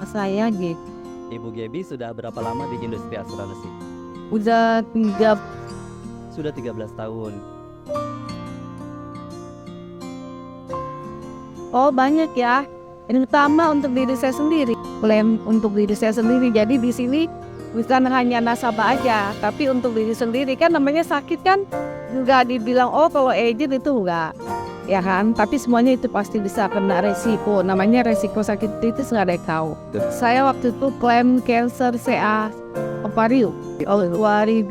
Saya gitu. Ibu Gebi sudah berapa lama di industri asuransi? Udah 3. Sudah 13 tahun. Oh banyak ya. Ini utama untuk diri saya sendiri. Klaim untuk diri saya sendiri. Jadi di sini bukan hanya nasabah aja, tapi untuk diri sendiri kan namanya sakit kan nggak dibilang oh kalau agent itu enggak. Ya kan, tapi semuanya itu pasti bisa kena resiko. Namanya resiko sakit itu nggak ada yang tahu. Saya waktu itu klaim cancer CA ovarium 2015.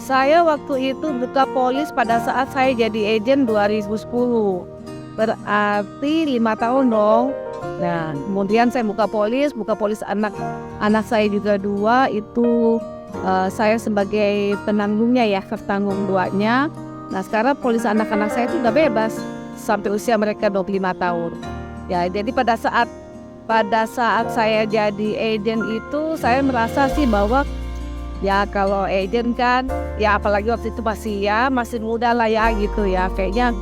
Saya waktu itu buka polis pada saat saya jadi agent 2010. Berarti 5 tahun dong. Nah, kemudian saya buka polis anak saya juga 2 itu saya sebagai penanggungnya ya, tertanggung 2-nya. Nah, sekarang polis anak-anak saya itu udah bebas sampai usia mereka 25 tahun. Ya, jadi pada saat saya jadi agent itu saya merasa sih bahwa ya kalau agent kan ya apalagi waktu itu masih muda lah ya gitu ya, kayaknya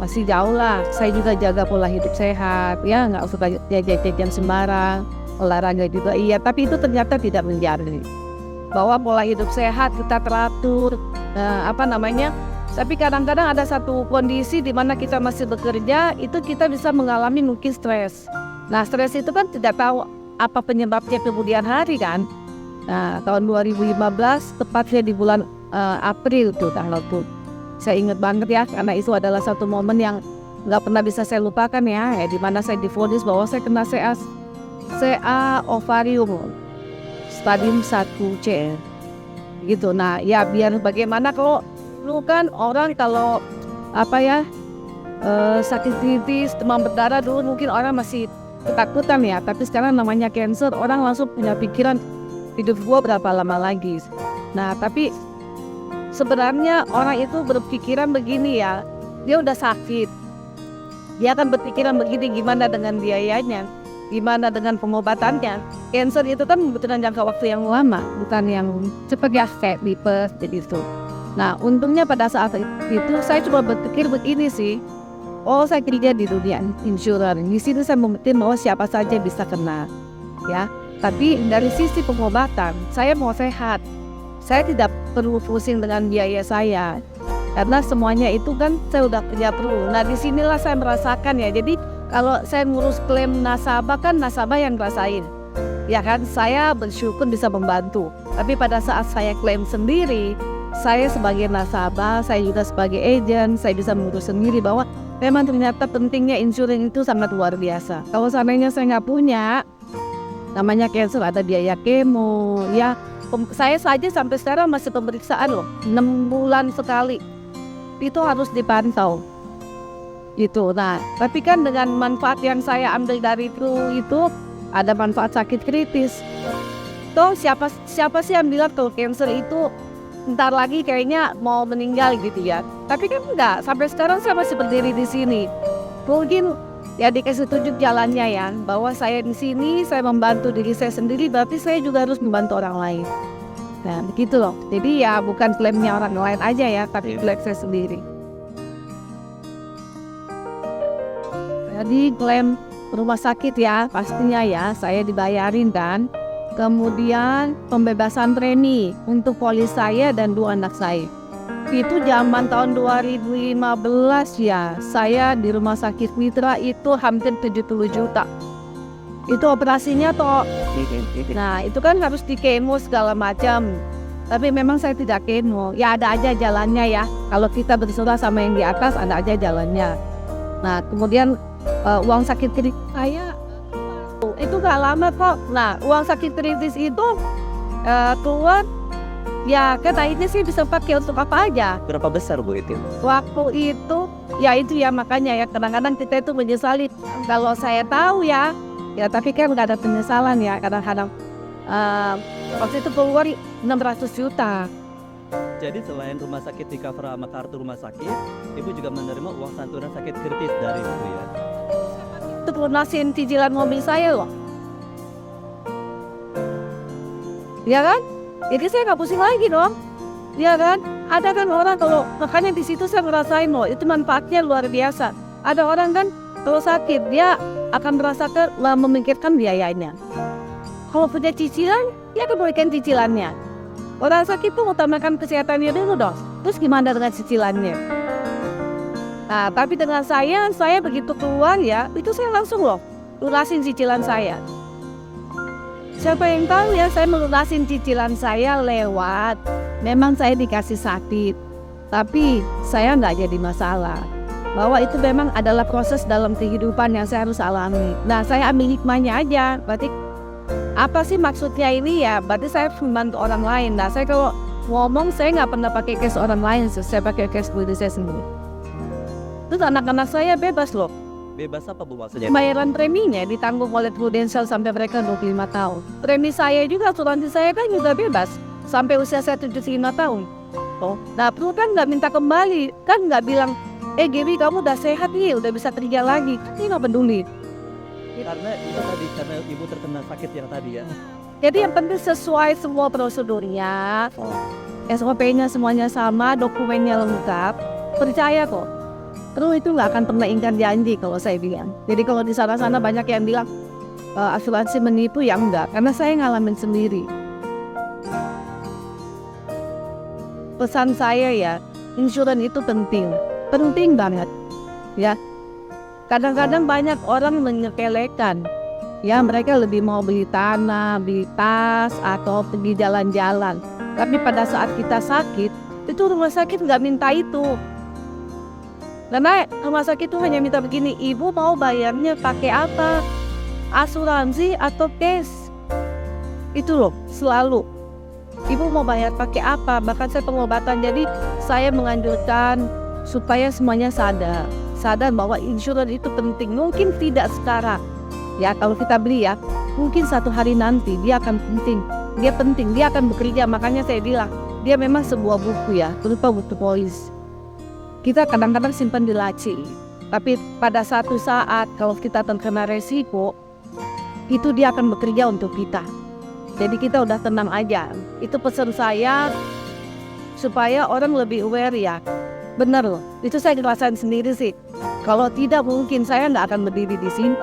masih jauh lah. Saya juga jaga pola hidup sehat ya, nggak usah jajan sembarang, olahraga juga iya, tapi itu ternyata tidak menjadi bahwa pola hidup sehat kita teratur tapi kadang-kadang ada satu kondisi di mana kita masih bekerja itu kita bisa mengalami mungkin stres. Nah, stres itu kan tidak tahu apa penyebabnya kemudian hari kan. Nah, tahun 2015 tepatnya di bulan April tuh tanggal tuh. Saya ingat banget ya, karena itu adalah satu momen yang nggak pernah bisa saya lupakan ya, di mana saya divonis bahwa saya kena CA ovarium stadium 1C gitu. Nah ya biar bagaimana kalau dulu kan orang kalau sakit kritis demam berdarah dulu mungkin orang masih ketakutan ya, tapi sekarang namanya cancer orang langsung punya pikiran hidup gua berapa lama lagi. Nah tapi sebenarnya orang itu berpikiran begini ya, dia udah sakit, dia akan berpikiran begini, gimana dengan biayanya, gimana dengan pengobatannya. Cancer itu kan membutuhkan jangka waktu yang lama, bukan yang cepat ya kayak lipes jadi itu. Nah untungnya pada saat itu saya coba berpikir begini sih, oh saya kerja di dunia insurance, di sini saya membuktikan bahwa siapa saja bisa kena ya. Tapi dari sisi pengobatan saya mau sehat, saya tidak perlu pusing dengan biaya saya karena semuanya itu kan saya udah kerja perlu. Nah disinilah saya merasakan ya, jadi kalau saya ngurus klaim nasabah kan nasabah yang ngerasain ya kan, saya bersyukur bisa membantu. Tapi pada saat saya klaim sendiri, saya sebagai nasabah, saya juga sebagai agent, saya bisa mengurus sendiri bahwa memang ternyata pentingnya insurans itu sangat luar biasa. Kalau seandainya saya nggak punya, namanya cancer ada biaya kemo ya. Saya saja sampai sekarang masih pemeriksaan loh, 6 bulan sekali. Itu harus dipantau. Gitu. Nah, tapi kan dengan manfaat yang saya ambil dari itu ada manfaat sakit kritis. Toh siapa sih yang bilang kalau cancer itu ntar lagi kayaknya mau meninggal gitu ya. Tapi kan enggak, sampai sekarang saya masih berdiri di sini. Mungkin ya dikasih tunjuk jalannya ya, bahwa saya di sini, saya membantu diri saya sendiri, berarti saya juga harus membantu orang lain. Nah begitu loh, jadi ya bukan klaimnya orang lain aja ya, tapi klaim saya sendiri. Jadi klaim rumah sakit ya, pastinya ya saya dibayarin kan. Kemudian pembebasan premi untuk polis saya dan 2 anak saya. Itu zaman tahun 2015 ya, saya di rumah sakit Mitra itu hampir 70 juta. Itu operasinya toh. Nah itu kan harus di kemo segala macam. Tapi memang saya tidak kemo, ya ada aja jalannya ya. Kalau kita berserah sama yang di atas ada aja jalannya. Nah kemudian uang sakit kritis saya itu gak lama kok. Nah uang sakit kritis itu keluar ya kan, ini sih bisa pakai untuk apa aja. Berapa besar Bu itu? Waktu itu ya makanya ya kadang-kadang kita itu menyesali. Kalau saya tahu ya tapi kan nggak ada penyesalan ya kadang-kadang. Waktu itu keluar 600 juta. Jadi selain rumah sakit di cover sama kartu rumah sakit, Ibu juga menerima uang santunan sakit kritis dari Ibu ya? Itu lunasin cicilan mobil saya loh. Ya kan? Jadi saya nggak pusing lagi dong. Ya kan? Ada kan orang kalau makanya di situ saya ngerasain loh, itu manfaatnya luar biasa. Ada orang kan Kalau sakit, dia akan merasakan memikirkan biayanya. Kalau punya cicilan, dia akan memberikan cicilannya. Orang sakit tuh utamakan kesehatannya dulu dong. Terus gimana dengan cicilannya? Nah, tapi dengan saya begitu keluar ya, itu saya langsung loh lunasin cicilan saya. Siapa yang tahu ya, saya melunasin cicilan saya lewat, memang saya dikasih sakit, tapi saya nggak jadi masalah. Bahwa itu memang adalah proses dalam kehidupan yang saya harus alami. Nah, saya ambil hikmahnya aja. Berarti apa sih maksudnya ini ya? Berarti saya membantu orang lain. Nah, saya kalau ngomong saya nggak pernah pakai cash orang lain, saya pakai cash diri saya sendiri. Terus anak-anak saya bebas loh. Bebas apa Bu maksudnya? Bayaran preminya ditanggung oleh Prudential sampai mereka 25 tahun. Premi saya juga, asuransi saya kan juga bebas sampai usia saya 75 tahun. Oh, nah Pru kan nggak minta kembali, kan nggak bilang, Gaby kamu udah sehat nih, udah bisa kerja lagi. Kan dia nggak peduli. Karena itu tadi, karena ibu terkena sakit yang tadi ya. Jadi yang penting sesuai semua prosedurnya, SOP-nya semuanya sama, dokumennya lengkap, percaya kok. Terus itu nggak akan pernah ingkar janji kalau saya bilang. Jadi kalau di sana-sana banyak yang bilang asuransi menipu, ya enggak, karena saya ngalamin sendiri. Pesan saya ya, insurans itu penting banget. Ya, kadang-kadang banyak orang menyepelekan. Ya, mereka lebih mau beli tanah, beli tas, atau pergi jalan-jalan. Tapi pada saat kita sakit, itu rumah sakit nggak minta itu. Karena rumah sakit itu hanya minta begini, ibu mau bayarnya pakai apa? Asuransi atau cash? Itu loh, selalu. Ibu mau bayar pakai apa? Bahkan saya pengobatan, jadi saya menganjurkan supaya semuanya sadar bahwa insurans itu penting. Mungkin tidak sekarang, ya kalau kita beli ya, mungkin satu hari nanti dia akan penting. Dia penting, dia akan bekerja. Makanya saya bilang, dia memang sebuah buku ya, berupa buku polis. Kita kadang-kadang simpan di laci, tapi pada satu saat kalau kita terkena resiko, itu dia akan bekerja untuk kita. Jadi kita udah tenang aja. Itu pesan saya supaya orang lebih aware ya. Bener loh, itu saya ngerasain sendiri sih. Kalau tidak mungkin saya nggak akan berdiri di sini.